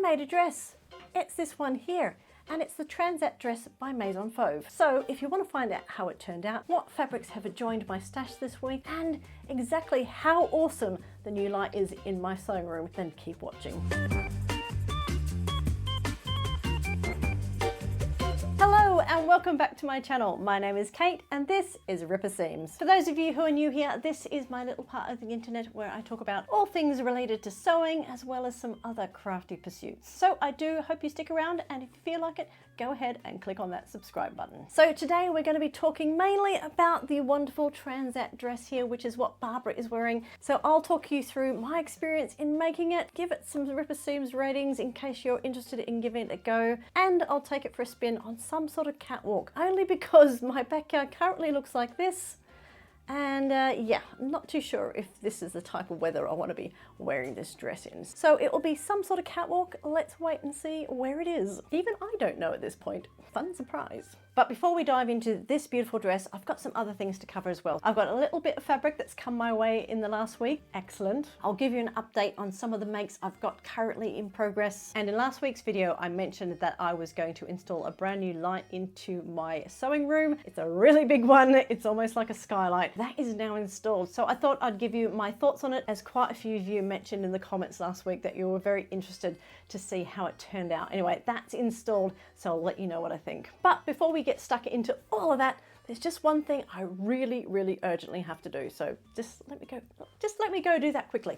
made a dress. It's this one here. And it's the Transat dress by Maison Fauve. So if you want to find out how it turned out, what fabrics have joined my stash this week, and exactly how awesome the new light is in my sewing room, then keep watching. Hello and welcome back to my channel. My name is Kate and this is Ripper Seams. For those of you who are new here, this is my little part of the internet where I talk about all things related to sewing as well as some other crafty pursuits. So I do hope you stick around, and if you feel like it, go ahead and click on that subscribe button. So today we're going to be talking mainly about the wonderful Transat dress here, which is what Barbara is wearing. So I'll talk you through my experience in making it, give it some Ripper Seams ratings in case you're interested in giving it a go, and I'll take it for a spin on some sort of catwalk, only because my backyard currently looks like this. And yeah, I'm not too sure if this is the type of weather I want to be wearing this dress in. So it will be some sort of catwalk. Let's wait and see where it is. Even I don't know at this point. Fun surprise. But before we dive into this beautiful dress, I've got some other things to cover as well. I've got a little bit of fabric that's come my way in the last week. Excellent. I'll give you an update on some of the makes I've got currently in progress. And in last week's video, I mentioned that I was going to install a brand new light into my sewing room. It's a really big one. It's almost like a skylight. That is now installed. So I thought I'd give you my thoughts on it, as quite a few of you mentioned in the comments last week that you were very interested to see how it turned out. Anyway, that's installed, so I'll let you know what I think. But before we get stuck into all of that, there's just one thing I really urgently have to do. So just let me go do that quickly.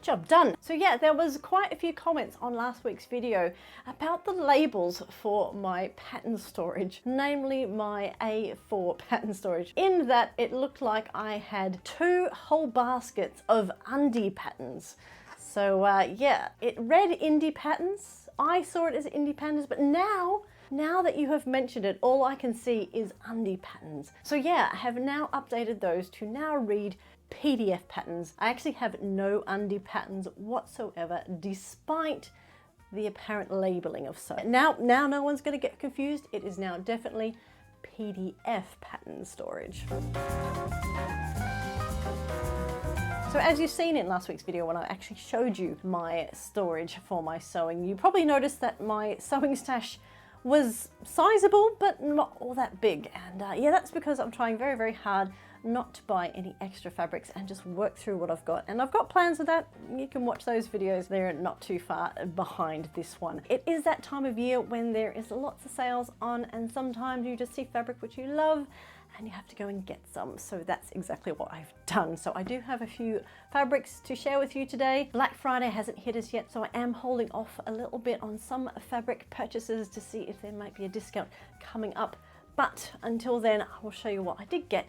Job done. So yeah, there was quite a few comments on last week's video about the labels for my pattern storage, namely my A4 pattern storage, in that it looked like I had 2 whole baskets of undie patterns. So yeah, it read indie patterns. I saw it as indie patterns, but now that you have mentioned it, all I can see is undie patterns. So yeah, I have now updated those to now read PDF patterns. I actually have no undie patterns whatsoever, despite the apparent labeling of so. Now no one's going to get confused. It is now definitely PDF pattern storage. So as you've seen in last week's video when I actually showed you my storage for my sewing, you probably noticed that my sewing stash was sizable but not all that big. And yeah, that's because I'm trying very hard not to buy any extra fabrics and just work through what I've got. And I've got plans for that. You can watch those videos. They're not too far behind this one. It is that time of year when there is lots of sales on, and sometimes you just see fabric which you love and you have to go and get some. So that's exactly what I've done. So I do have a few fabrics to share with you today. Black Friday hasn't hit us yet, so I am holding off a little bit on some fabric purchases to see if there might be a discount coming up. But until then, I will show you what I did get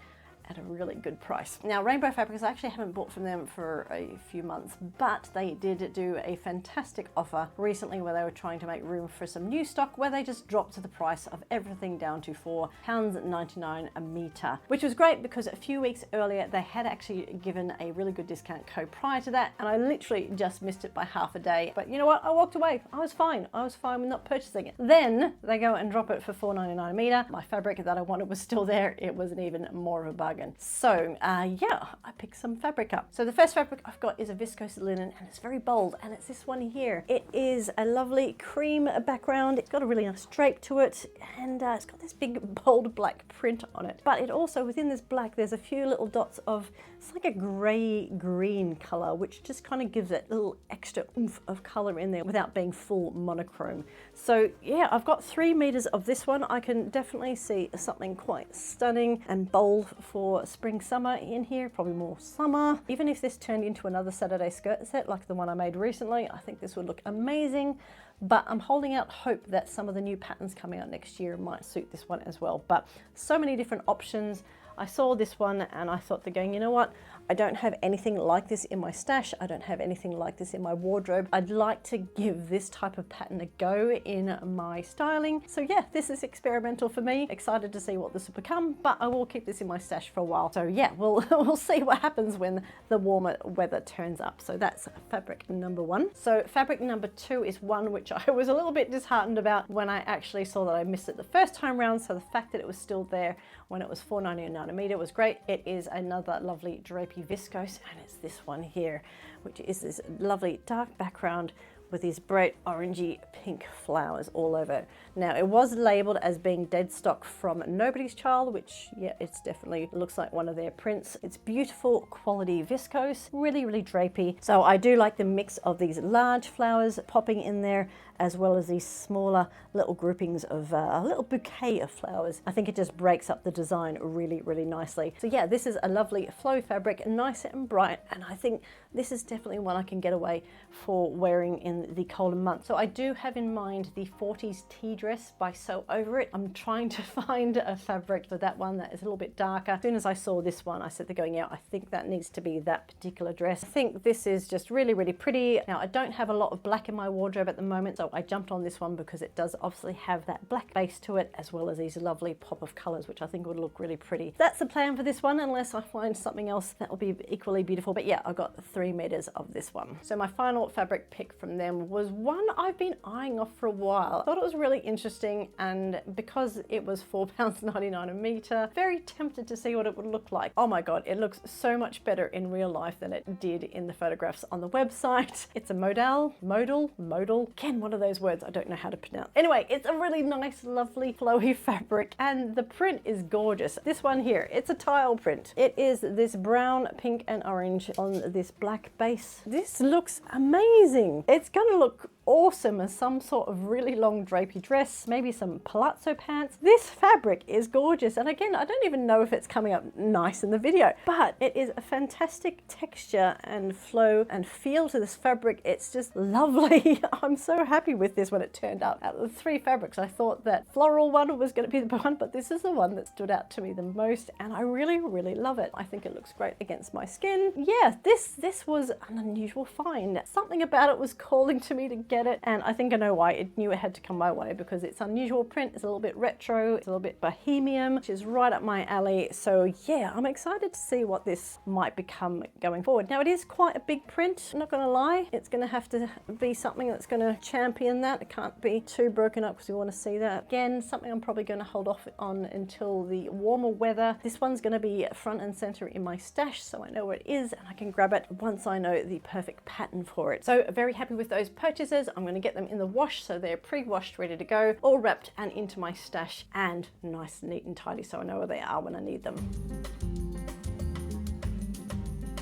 at a really good price. Now, Rainbow Fabrics, I actually haven't bought from them for a few months, but they did do a fantastic offer recently where they were trying to make room for some new stock, where they just dropped the price of everything down to £4.99 a metre, which was great because a few weeks earlier they had actually given a really good discount code prior to that, and I literally just missed it by half a day. But you know what? I walked away. I was fine with not purchasing it. Then they go and drop it for £4.99 a metre. My fabric that I wanted was still there. It was an even more of a bargain. So yeah, I picked some fabric up. So the first fabric I've got is a viscose linen, and it's very bold, and it's this one here. It is a lovely cream background. It's got a really nice drape to it, and it's got this big bold black print on it. But it also, within this black, there's a few little dots of, it's like a grey green color, which just kind of gives it a little extra oomph of color in there without being full monochrome. So yeah, I've got 3 meters of this one. I can definitely see something quite stunning and bold for spring summer in here, probably more summer. Even if this turned into another Saturday skirt set like the one I made recently, I think this would look amazing. But I'm holding out hope that some of the new patterns coming out next year might suit this one as well. But so many different options. I saw this one and I thought, you know what, I don't have anything like this in my stash. I don't have anything like this in my wardrobe. I'd like to give this type of pattern a go in my styling. So yeah, this is experimental for me. Excited to see what this will become, but I will keep this in my stash for a while. So yeah, we'll see what happens when the warmer weather turns up. So that's fabric number one. So fabric number two is one which I was a little bit disheartened about when I actually saw that I missed it the first time round. So the fact that it was still there when it was $4.99 a meter was great. It is another lovely drapey viscose, and it's this one here, which is this lovely dark background with these bright orangey pink flowers all over. Now it was labeled as being dead stock from Nobody's Child, which yeah, it's definitely looks like one of their prints. It's beautiful quality viscose, really, really drapey. So I do like the mix of these large flowers popping in there, as well as these smaller little groupings of a little bouquet of flowers. I think it just breaks up the design really, really nicely. So yeah, this is a lovely flow fabric, nice and bright, and I think this is definitely one I can get away for wearing in the colder months. So I do have in mind the 40s tea dress by Sew Over It. I'm trying to find a fabric for that one that is a little bit darker. As soon as I saw this one, I said they're going out, I think that needs to be that particular dress. I think this is just really, really pretty. Now I don't have a lot of black in my wardrobe at the moment, so I jumped on this one because it does obviously have that black base to it, as well as these lovely pop of colors, which I think would look really pretty. That's the plan for this one, unless I find something else that will be equally beautiful. But yeah, I got 3 meters of this one. So my final fabric pick from them was one I've been eyeing off for a while. I thought it was really interesting, and because it was £4.99 a meter, very tempted to see what it would look like. Oh my god, it looks so much better in real life than it did in the photographs on the website. It's a modal, again, one of those words I don't know how to pronounce. Anyway, it's a really nice, lovely, flowy fabric, and the print is gorgeous. This one here, it's a tile print. It is this brown, pink, and orange on this black base. This looks amazing. It's gonna look awesome as some sort of really long drapey dress, maybe some palazzo pants. This fabric is gorgeous, and again, I don't even know if it's coming up nice in the video, but it is a fantastic texture and flow and feel to this fabric. It's just lovely. I'm so happy with this when it turned up. Out of the 3 fabrics, I thought that floral one was going to be the one, but this is the one that stood out to me the most, and I really, really love it. I think it looks great against my skin. Yeah, this was an unusual find. Something about it was calling to me to get it, and I think I know why. It knew it had to come my way because it's unusual print, it's a little bit retro, it's a little bit bohemian, which is right up my alley. So yeah, I'm excited to see what this might become going forward. Now it is quite a big print, I'm not gonna lie. It's gonna have to be something that's gonna champion that. It can't be too broken up because we want to see that. Again, something I'm probably going to hold off on until the warmer weather. This one's going to be front and center in my stash, so I know where it is and I can grab it once I know the perfect pattern for it. So very happy with those purchases. I'm going to get them in the wash, so they're pre-washed, ready to go, all wrapped and into my stash, and nice, neat and tidy, so I know where they are when I need them.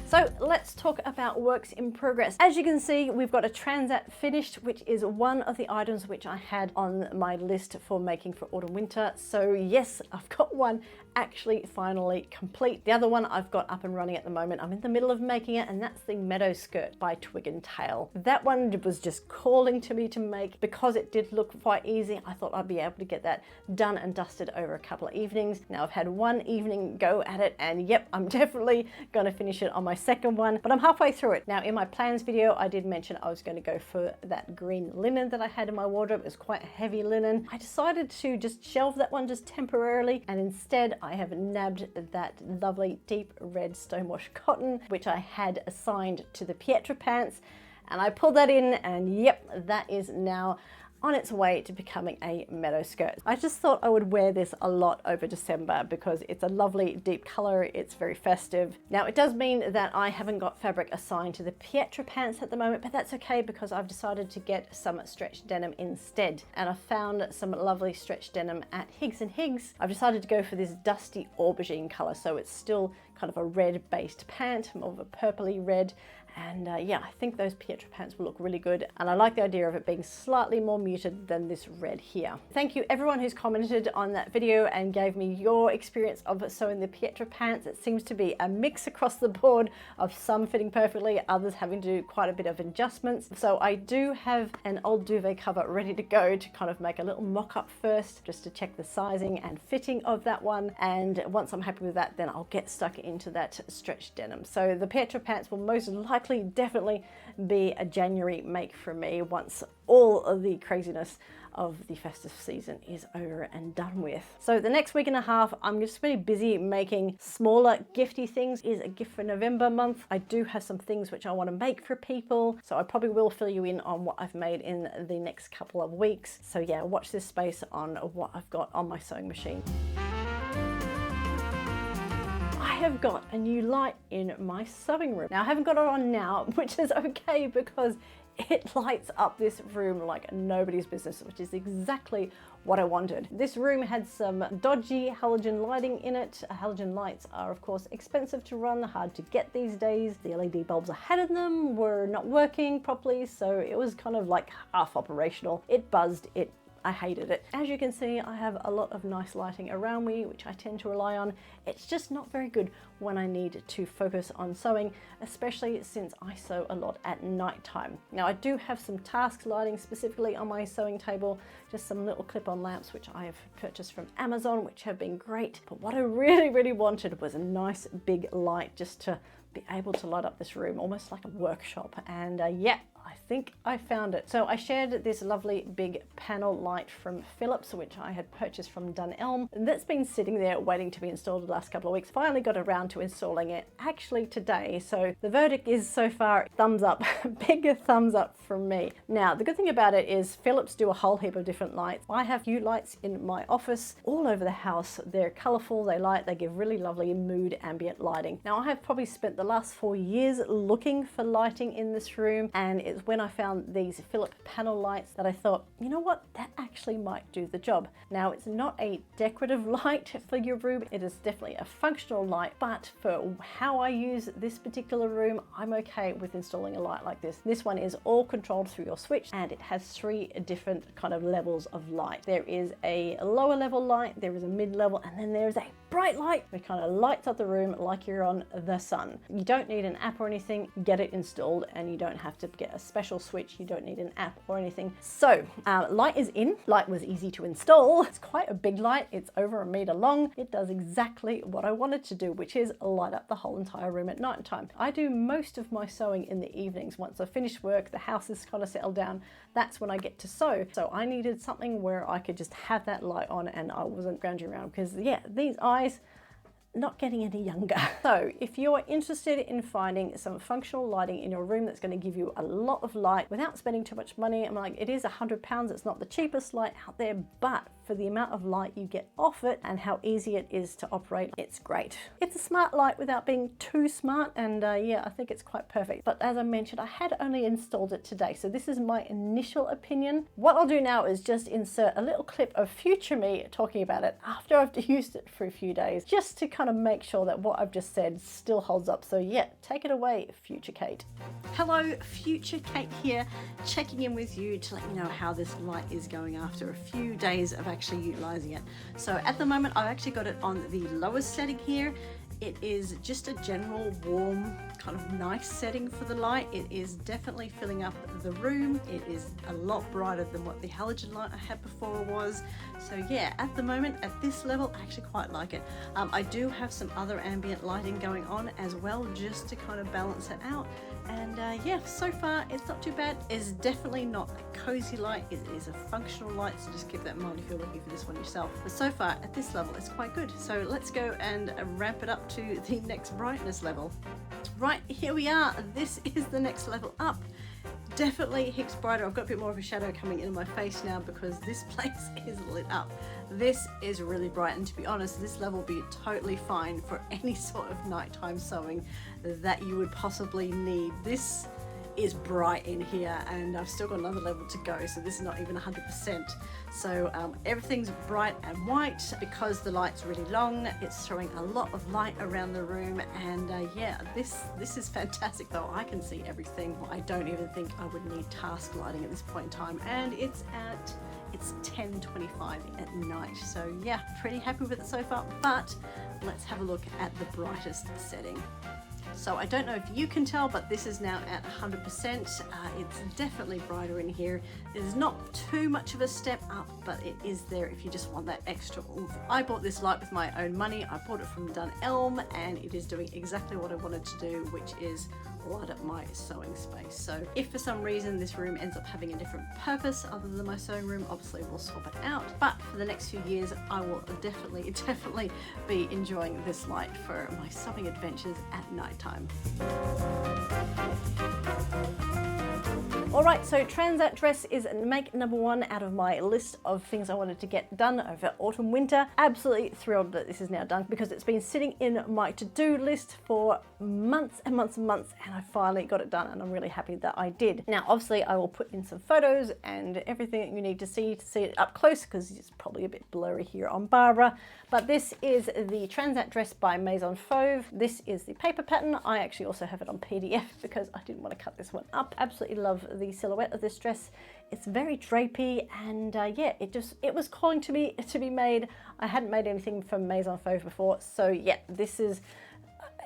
So let's talk about works in progress. As you can see, we've got a Transat finished, which is one of the items which I had on my list for making for autumn winter. So yes, I've got one actually finally complete. The other one I've got up and running at the moment. I'm in the middle of making it, and that's the Meadow Skirt by Twig and Tail. That one was just calling to me to make because it did look quite easy. I thought I'd be able to get that done and dusted over a couple of evenings. Now I've had one evening go at it, and yep, I'm definitely going to finish it on my second one, but I'm halfway through it. Now in my plans video, I did mention I was going to go for that green linen that I had in my wardrobe. It was quite a heavy linen. I decided to just shelve that one just temporarily, and instead I have nabbed that lovely deep red stonewash cotton, which I had assigned to the Pietra pants, and I pulled that in, and yep, that is now on its way to becoming a meadow skirt. I just thought I would wear this a lot over December because it's a lovely deep color, it's very festive. Now it does mean that I haven't got fabric assigned to the Pietra pants at the moment, but that's okay because I've decided to get some stretch denim instead. And I found some lovely stretch denim at Higgs & Higgs. I've decided to go for this dusty aubergine color, so it's still kind of a red based pant, more of a purpley red, And yeah, I think those Pietro pants will look really good. And I like the idea of it being slightly more muted than this red here. Thank you everyone who's commented on that video and gave me your experience of sewing the Pietro pants. It seems to be a mix across the board of some fitting perfectly, others having to do quite a bit of adjustments. So I do have an old duvet cover ready to go to kind of make a little mock-up first, just to check the sizing and fitting of that one. And once I'm happy with that, then I'll get stuck into that stretch denim. So the Pietro pants will most likely definitely be a January make for me once all of the craziness of the festive season is over and done with. So the next week and a half, I'm just really busy making smaller gifty things. It is a gift for November month. I do have some things which I want to make for people, so I probably will fill you in on what I've made in the next couple of weeks. So yeah, watch this space on what I've got on my sewing machine. I have got a new light in my sewing room. Now I haven't got it on now, which is okay because it lights up this room like nobody's business, which is exactly what I wanted. This room had some dodgy halogen lighting in it. Halogen lights are of course expensive to run, hard to get these days. The LED bulbs I had in them were not working properly, so it was kind of like half operational. It buzzed, I hated it. As you can see, I have a lot of nice lighting around me, which I tend to rely on. It's just not very good when I need to focus on sewing, especially since I sew a lot at night time. Now I do have some task lighting specifically on my sewing table, just some little clip-on lamps which I have purchased from Amazon, which have been great. But what I really wanted was a nice big light just to be able to light up this room, almost like a workshop. And yeah, I think I found it. So I shared this lovely big panel light from Philips, which I had purchased from Dunelm. That's been sitting there waiting to be installed the last couple of weeks. Finally got around to installing it actually today. So the verdict is so far thumbs up, big thumbs up from me. Now the good thing about it is Philips do a whole heap of different lights. I have few lights in my office all over the house. They're colorful, they light, they give really lovely mood ambient lighting. Now I have probably spent the last 4 years looking for lighting in this room, and it's when I found these Philips panel lights that I thought, you know what, that actually might do the job. Now it's not a decorative light for your room, it is definitely a functional light, but for how I use this particular room, I'm okay with installing a light like this. This one is all controlled through your switch, and it has 3 different kind of levels of light. There is a lower level light, there is a mid level, and then there's a bright light that kind of lights up the room like you're on the sun. You don't need an app or anything, get it installed, and you don't have to get a special switch, you don't need an app or anything. So light is in, light was easy to install. It's quite a big light, it's over 1 meter long. It does exactly what I wanted to do, which is light up the whole entire room at night time. I do most of my sewing in the evenings. Once I finish work, the house is kind of settled down, that's when I get to sew. So I needed something where I could just have that light on and I wasn't scrounging around, because yeah, these eyes not getting any younger. So if you're interested in finding some functional lighting in your room that's going to give you a lot of light without spending too much money, I'm like, it is £100, it's not the cheapest light out there, but for the amount of light you get off it and how easy it is to operate, it's great. It's a smart light without being too smart, and yeah, I think it's quite perfect. But as I mentioned, I had only installed it today, so this is my initial opinion. What I'll do now is just insert a little clip of future me talking about it after I've used it for a few days, just to kind of make sure that what I've just said still holds up. So yeah, take it away, future Kate. Hello, future Kate here, checking in with you to let you know how this light is going after a few days of actually utilizing it. So at the moment I've actually got it on the lowest setting here. It is just a general warm kind of nice setting for the light. It is definitely filling up the room. It is a lot brighter than what the halogen light I had before was. So yeah, at the moment at this level I actually quite like it. I do have some other ambient lighting going on as well, just to kind of balance it out. And yeah, so far it's not too bad. It's definitely not a cozy light, it is a functional light, so just keep that in mind if you're looking for this one yourself. But so far at this level it's quite good. So let's go and ramp it up to the next brightness level. Right, here we are. This is the next level up. Definitely heaps brighter. I've got a bit more of a shadow coming into my face now because this place is lit up. This is really bright, and to be honest, this level will be totally fine for any sort of nighttime sewing that you would possibly need. This is bright in here, and I've still got another level to go, so this is not even 100%. So everything's bright and white because the light's really long. It's throwing a lot of light around the room, and yeah, this is fantastic though. I can see everything. I don't even think I would need task lighting at this point in time, and it's 10:25 at night. So yeah, pretty happy with it so far, but let's have a look at the brightest setting. So I don't know if you can tell, but this is now at 100%. It's definitely brighter in here. There's not too much of a step up, but it is there if you just want that extra oomph. I bought this light with my own money. I bought it from Dunelm, and it is doing exactly what I wanted to do, which is light up my sewing space. So if for some reason this room ends up having a different purpose other than my sewing room, obviously we'll swap it out. But for the next few years, I will definitely be enjoying this light for my sewing adventures at night time. Alright, so Transat dress is make number 1 out of my list of things I wanted to get done over autumn winter. Absolutely thrilled that this is now done, because it's been sitting in my to-do list for months and months and months, and I finally got it done, and I'm really happy that I did. Now obviously I will put in some photos and everything that you need to see it up close, because it's probably a bit blurry here on Barbara. But this is the Transat dress by Maison Fauve. This is the paper pattern. I actually also have it on PDF because I didn't want to cut this one up. Absolutely love the silhouette of this dress. It's very drapey, and yeah, it was calling to me to be made. I hadn't made anything from Maison Fauve before, so yeah, this is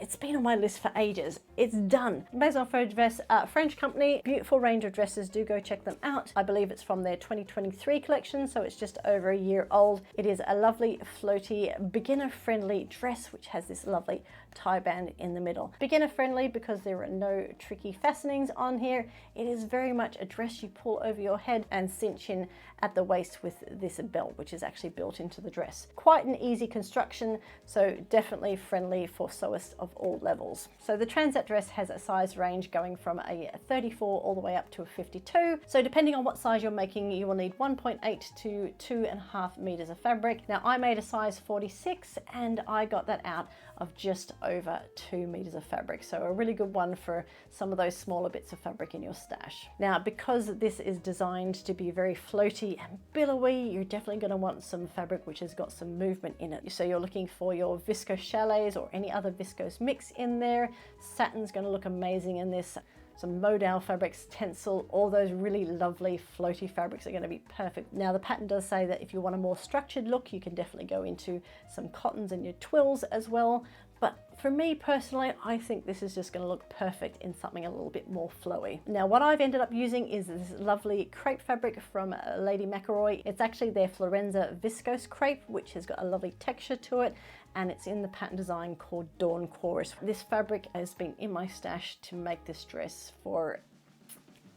it's been on my list for ages. It's done. Maison Fauve dress, French company, beautiful range of dresses. Do go check them out. I believe it's from their 2023 collection, so it's just over a year old. It is a lovely, floaty, beginner-friendly dress, which has this lovely tie band in the middle. Beginner-friendly because there are no tricky fastenings on here. It is very much a dress you pull over your head and cinch in at the waist with this belt, which is actually built into the dress. Quite an easy construction, so definitely friendly for sewists of all levels. So the Transat dress has a size range going from a 34 all the way up to a 52. So depending on what size you're making, you will need 1.8 to 2.5 meters of fabric. Now I made a size 46, and I got that out of just over 2 meters of fabric. So a really good one for some of those smaller bits of fabric in your stash. Now, because this is designed to be very floaty and billowy, you're definitely going to want some fabric which has got some movement in it. So you're looking for your viscose chalets or any other viscose mix in there. Satin's going to look amazing in this. Some modal fabrics, tencel, all those really lovely floaty fabrics are going to be perfect. Now the pattern does say that if you want a more structured look, you can definitely go into some cottons and your twills as well. But for me personally, I think this is just going to look perfect in something a little bit more flowy. Now what I've ended up using is this lovely crepe fabric from Lady McElroy. It's actually their Florenza viscose crepe, which has got a lovely texture to it, and it's in the pattern design called Dawn Chorus. This fabric has been in my stash to make this dress for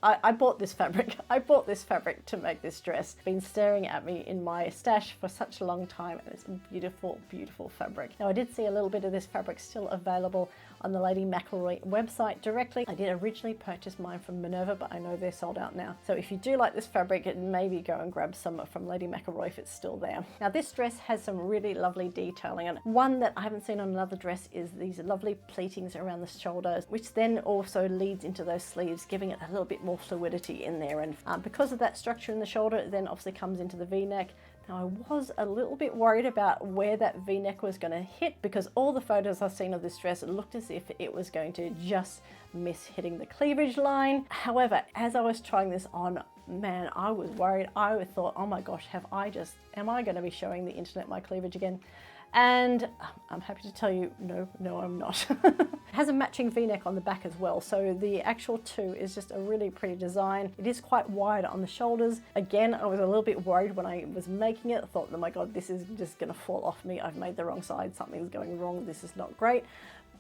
I bought this fabric. I bought this fabric to make this dress. It's been staring at me in my stash for such a long time, and it's a beautiful, beautiful fabric. Now I did see a little bit of this fabric still available on the Lady McElroy website directly. I did originally purchase mine from Minerva, but I know they're sold out now. So if you do like this fabric, maybe go and grab some from Lady McElroy if it's still there. Now this dress has some really lovely detailing, and one that I haven't seen on another dress is these lovely pleatings around the shoulders, which then also leads into those sleeves, giving it a little bit more fluidity in there. And because of that structure in the shoulder, it then obviously comes into the V-neck. Now I was a little bit worried about where that V-neck was going to hit, because all the photos I've seen of this dress, it looked as if it was going to just miss hitting the cleavage line. However, as I was trying this on, man, I was worried. I thought, oh my gosh, am I going to be showing the internet my cleavage again? And I'm happy to tell you, no, I'm not. It has a matching V-neck on the back as well, so the actual two is just a really pretty design. It is quite wide on the shoulders. Again, I was a little bit worried when I was making it. I thought, oh my God, this is just gonna fall off me. I've made the wrong side, something's going wrong, this is not great.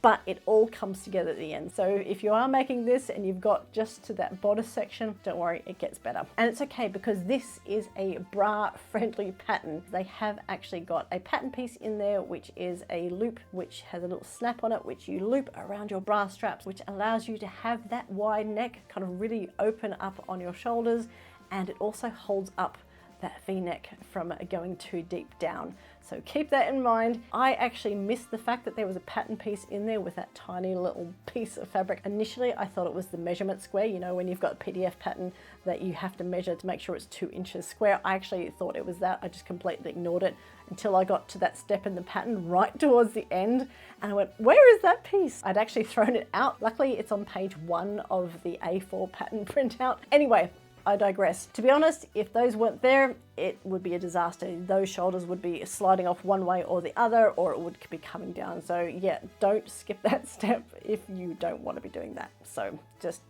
But it all comes together at the end. So if you are making this and you've got just to that bodice section, don't worry, it gets better. And it's okay, because this is a bra friendly pattern. They have actually got a pattern piece in there, which is a loop, which has a little snap on it, which you loop around your bra straps, which allows you to have that wide neck kind of really open up on your shoulders. And it also holds up that V-neck from going too deep down. So keep that in mind. I actually missed the fact that there was a pattern piece in there with that tiny little piece of fabric. Initially, I thought it was the measurement square. You know, when you've got a PDF pattern that you have to measure to make sure it's 2 inches square. I actually thought it was that. I just completely ignored it until I got to that step in the pattern right towards the end. And I went, where is that piece? I'd actually thrown it out. Luckily, it's on page 1 of the A4 pattern printout. Anyway, I digress. To be honest, if those weren't there, it would be a disaster. Those shoulders would be sliding off one way or the other, or it would be coming down. So yeah, don't skip that step if you don't want to be doing that. So just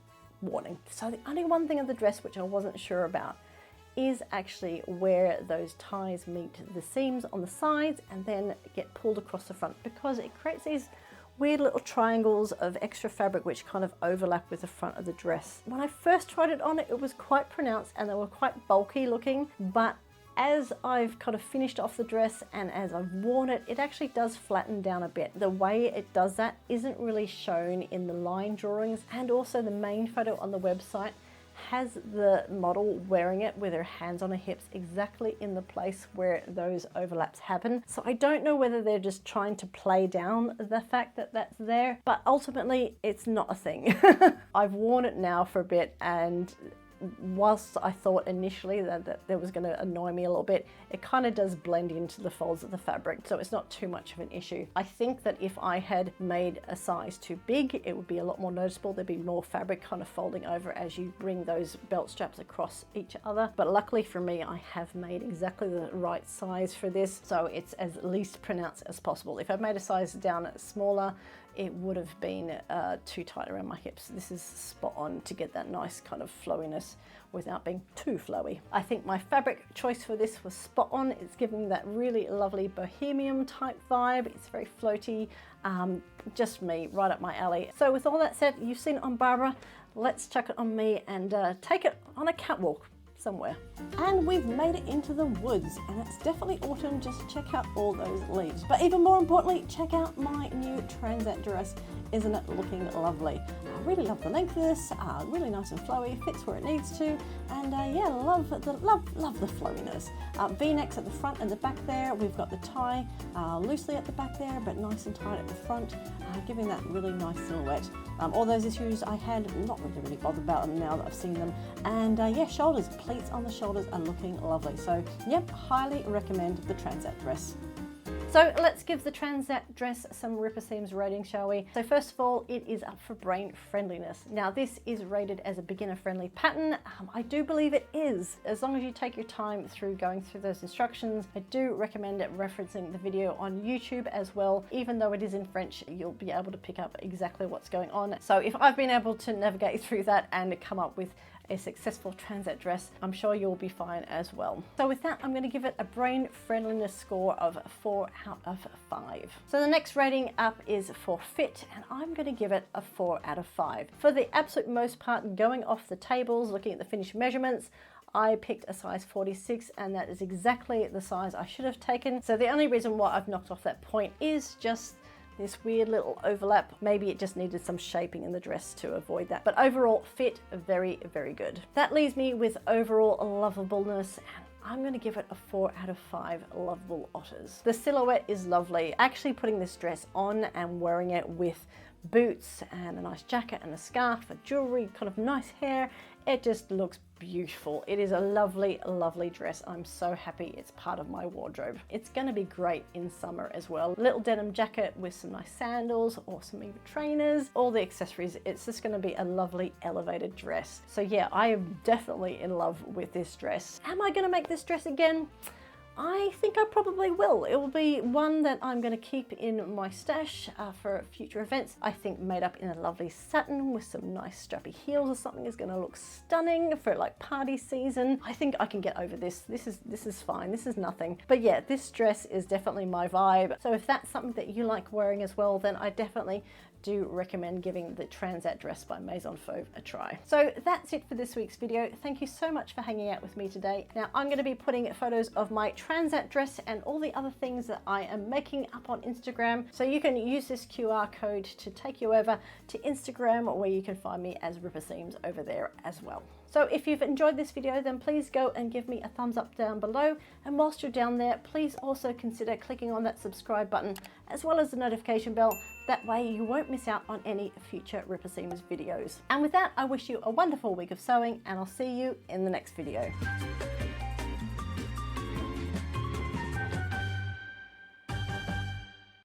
warning. So the only one thing of the dress which I wasn't sure about is actually where those ties meet the seams on the sides and then get pulled across the front, because it creates these weird little triangles of extra fabric which kind of overlap with the front of the dress. When I first tried it on, it was quite pronounced and they were quite bulky looking, but as I've kind of finished off the dress and as I've worn it, it actually does flatten down a bit. The way it does that isn't really shown in the line drawings, and also the main photo on the website has the model wearing it with her hands on her hips exactly in the place where those overlaps happen. So I don't know whether they're just trying to play down the fact that that's there, but ultimately it's not a thing. I've worn it now for a bit, and whilst I thought initially that was going to annoy me a little bit, it kind of does blend into the folds of the fabric, so it's not too much of an issue. I think that if I had made a size too big, it would be a lot more noticeable. There'd be more fabric kind of folding over as you bring those belt straps across each other. But luckily for me, I have made exactly the right size for this, so it's as least pronounced as possible. If I'd made a size down smaller, it would have been too tight around my hips. This is spot on to get that nice kind of flowiness without being too flowy. I think my fabric choice for this was spot on. It's giving that really lovely bohemian type vibe. It's very floaty, just me, right up my alley. So with all that said, you've seen it on Barbara, let's chuck it on me and take it on a catwalk somewhere. And we've made it into the woods, and it's definitely autumn. Just check out all those leaves. But even more importantly, check out my new Transat dress. Isn't it looking lovely? I really love the length of this, really nice and flowy, fits where it needs to, and yeah, love the flowiness. V-necks at the front and the back there. We've got the tie loosely at the back there, but nice and tight at the front, giving that really nice silhouette. All those issues I had, not really bothered about them now that I've seen them. And yeah, shoulders, pleats on the shoulders are looking lovely. So yep, highly recommend the Transat dress. So let's give the Transat dress some Ripper Seams rating, shall we? So first of all, it is up for brain friendliness. Now this is rated as a beginner friendly pattern. I do believe it is, as long as you take your time through going through those instructions. I do recommend referencing the video on YouTube as well. Even though it is in French, you'll be able to pick up exactly what's going on. So if I've been able to navigate through that and come up with a successful Transat dress, I'm sure you'll be fine as well. So with that, I'm going to give it a brain friendliness score of 4 out of 5. So the next rating up is for fit, and I'm going to give it a 4 out of 5. For the absolute most part, going off the tables, looking at the finished measurements, I picked a size 46, and that is exactly the size I should have taken. So the only reason why I've knocked off that point is just this weird little overlap. Maybe it just needed some shaping in the dress to avoid that. But overall fit, very, very good. That leaves me with overall lovableness, and I'm going to give it a 4 out of 5 lovable otters. The silhouette is lovely. Actually putting this dress on and wearing it with boots and a nice jacket and a scarf, a jewelry, kind of nice hair, it just looks beautiful. It is a lovely, lovely dress. I'm so happy it's part of my wardrobe. It's going to be great in summer as well. Little denim jacket with some nice sandals or some even trainers, all the accessories. It's just going to be a lovely elevated dress. So yeah, I am definitely in love with this dress. Am I going to make this dress again? I think I probably will. It will be one that I'm going to keep in my stash for future events. I think made up in a lovely satin with some nice strappy heels or something is going to look stunning for like party season. I think I can get over this. This is fine. This is nothing. But yeah, this dress is definitely my vibe. So if that's something that you like wearing as well, then I definitely do recommend giving the Transat dress by Maison Fauve a try. So that's it for this week's video. Thank you so much for hanging out with me today. Now I'm going to be putting photos of my Transat dress and all the other things that I am making up on Instagram. So you can use this QR code to take you over to Instagram, where you can find me as Ripper Seams over there as well. So if you've enjoyed this video, then please go and give me a thumbs up down below. And whilst you're down there, please also consider clicking on that subscribe button as well as the notification bell. That way you won't miss out on any future Ripper Seamers videos. And with that, I wish you a wonderful week of sewing, and I'll see you in the next video.